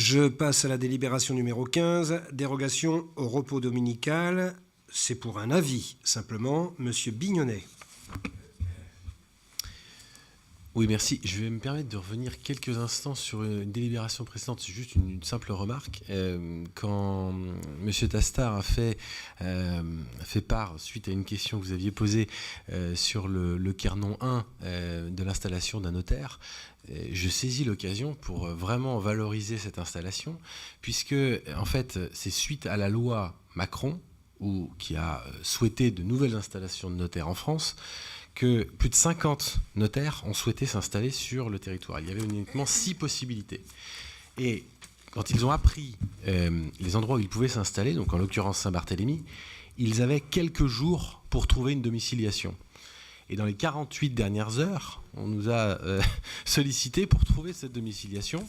Je passe à la délibération numéro 15, dérogation au repos dominical. C'est pour un avis, simplement. Monsieur Bignonnet. Oui, merci. Je vais me permettre de revenir quelques instants sur une délibération précédente. C'est juste une simple remarque. Quand M. Tastard a fait part, suite à une question que vous aviez posée sur le Quernon 1 de l'installation d'un notaire, je saisis l'occasion pour vraiment valoriser cette installation, puisque, en fait, c'est suite à la loi Macron, qui a souhaité de nouvelles installations de notaires en France, que plus de 50 notaires ont souhaité s'installer sur le territoire. Il y avait uniquement 6 possibilités. Et quand ils ont appris les endroits où ils pouvaient s'installer, donc en l'occurrence Saint-Barthélemy, ils avaient quelques jours pour trouver une domiciliation. Et dans les 48 dernières heures, on nous a sollicité pour trouver cette domiciliation.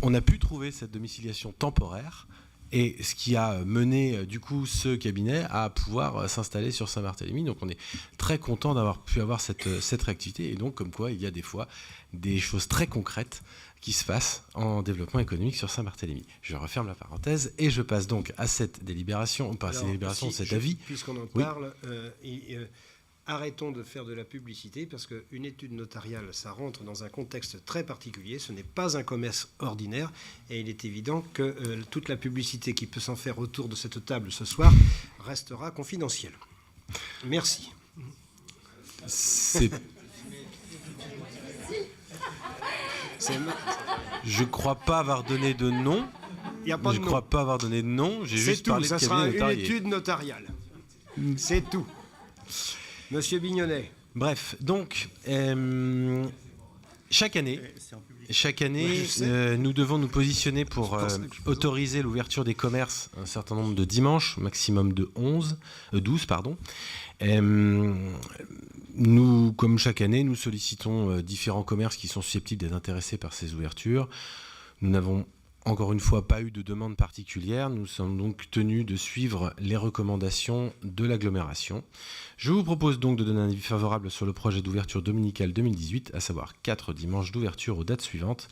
On a pu trouver cette domiciliation temporaire, et ce qui a mené du coup ce cabinet à pouvoir s'installer sur Saint-Barthélemy. Donc on est très content d'avoir pu avoir cette réactivité. Et donc comme quoi il y a des fois des choses très concrètes qui se passent en développement économique sur Saint-Barthélemy. Je referme la parenthèse et je passe donc à cette délibération, cet avis. Puisqu'on en parle, arrêtons de faire de la publicité, parce qu'une étude notariale, ça rentre dans un contexte très particulier, ce n'est pas un commerce ordinaire, et il est évident que toute la publicité qui peut s'en faire autour de cette table ce soir restera confidentielle. Merci. Je ne crois pas avoir donné de nom. Il n'y a pas de nom. Je ne crois pas avoir donné de nom, j'ai juste parlé de cabinet notarié. Ça sera une étude notariale. C'est tout. Monsieur Bignonnet. Bref, donc, chaque année, nous devons nous positionner pour autoriser l'ouverture des commerces un certain nombre de dimanches, maximum de 12. Nous, comme chaque année, nous sollicitons différents commerces qui sont susceptibles d'être intéressés par ces ouvertures. Nous n'avons encore une fois pas eu de demande particulière. Nous sommes donc tenus de suivre les recommandations de l'agglomération. Je vous propose donc de donner un avis favorable sur le projet d'ouverture dominicale 2018, à savoir 4 dimanches d'ouverture aux dates suivantes: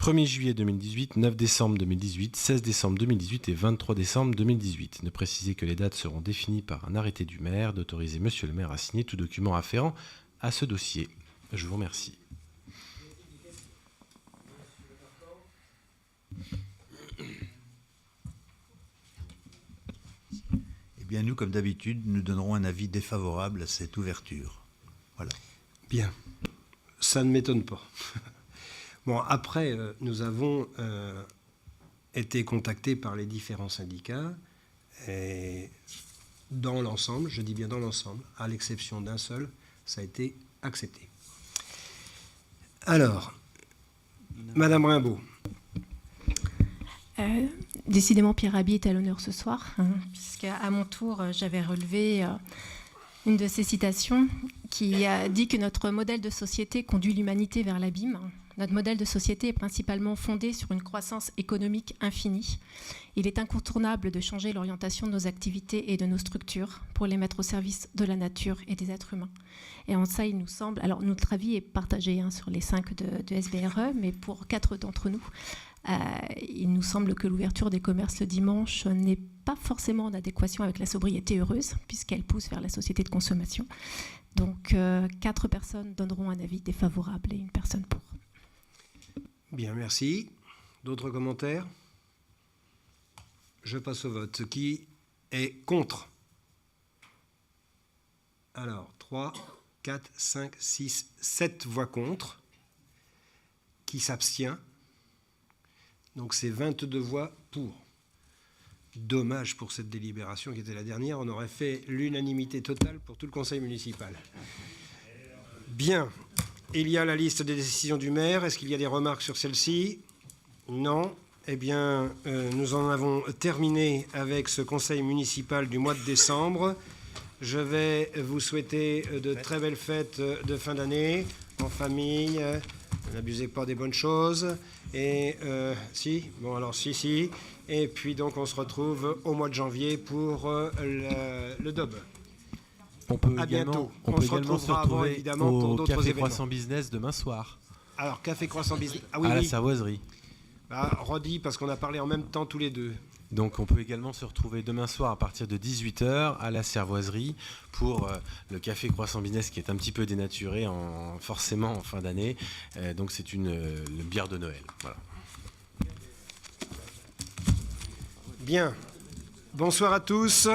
1er juillet 2018, 9 décembre 2018, 16 décembre 2018 et 23 décembre 2018. Ne préciser que les dates seront définies par un arrêté du maire, d'autoriser Monsieur le maire à signer tout document afférent à ce dossier. Je vous remercie. Eh bien, nous, comme d'habitude, nous donnerons un avis défavorable à cette ouverture. Voilà. Bien. Ça ne m'étonne pas. Bon, après, nous avons été contactés par les différents syndicats et dans l'ensemble, je dis bien dans l'ensemble, à l'exception d'un seul, ça a été accepté. Alors, Madame Rimbaud. Décidément, Pierre Rabhi est à l'honneur ce soir, puisqu'à mon tour, j'avais relevé une de ses citations qui a dit que notre modèle de société conduit l'humanité vers l'abîme. Notre modèle de société est principalement fondé sur une croissance économique infinie. Il est incontournable de changer l'orientation de nos activités et de nos structures pour les mettre au service de la nature et des êtres humains. Et en ça, il nous semble... Alors, notre avis est partagé sur les 5 de SBRE, mais pour 4 d'entre nous, il nous semble que l'ouverture des commerces le dimanche n'est pas forcément en adéquation avec la sobriété heureuse, puisqu'elle pousse vers la société de consommation. Donc, 4 personnes donneront un avis défavorable et 1 personne pour. Bien, merci. D'autres commentaires? Je passe au vote. Qui est contre? Alors, 3, 4, 5, 6, 7 voix contre. Qui s'abstient? Donc, c'est 22 voix pour. Dommage pour cette délibération qui était la dernière. On aurait fait l'unanimité totale pour tout le conseil municipal. Bien. Il y a la liste des décisions du maire. Est-ce qu'il y a des remarques sur celle-ci? Non. Eh bien, nous en avons terminé avec ce conseil municipal du mois de décembre. Je vais vous souhaiter de très belles fêtes de fin d'année, en famille. N'abusez pas des bonnes choses. Et si. Et puis donc, on se retrouve au mois de janvier pour le DOB. On peut à également, bientôt. On se retrouvera avant, évidemment, pour d'autres Café événements. Croissant Business demain soir. Alors, Café Croissant Business. La Savoiserie. Redis, parce qu'on a parlé en même temps tous les deux. Donc on peut également se retrouver demain soir à partir de 18h à la Cervoiserie pour le café Croissant Business qui est un petit peu dénaturé forcément en fin d'année. Donc c'est une bière de Noël. Voilà. Bien. Bonsoir à tous.